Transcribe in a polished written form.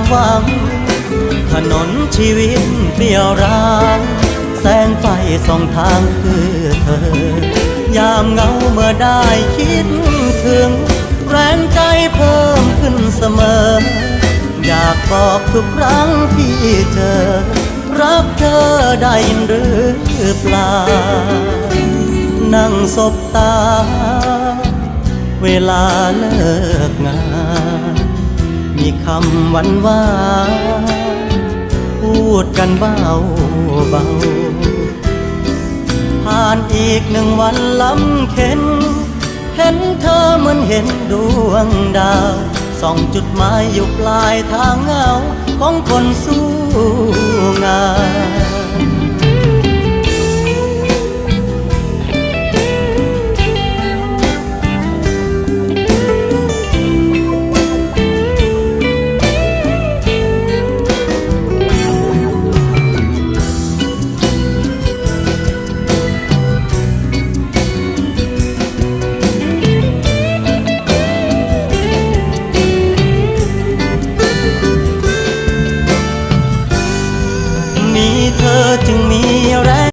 หวังถนนชีวิตเปลี่ยวร้างแสงไฟส่องทางคือเธอยามเหงาเมื่อได้คิดถึงแรงใจเพิ่มขึ้นเสมออยากบอกทุกครั้งที่เจอรักเธอได้ยินหรือเปล่านั่งสบตาเวลาเลิกงานมีคำหวานหวานพูดกันเบาเบาผ่านอีก1 วันล้ำเข็นเห็นเธอเหมือนเห็นดวงดาวส่องจุดหมายอยู่ปลายทางเงาของคนสู้งาน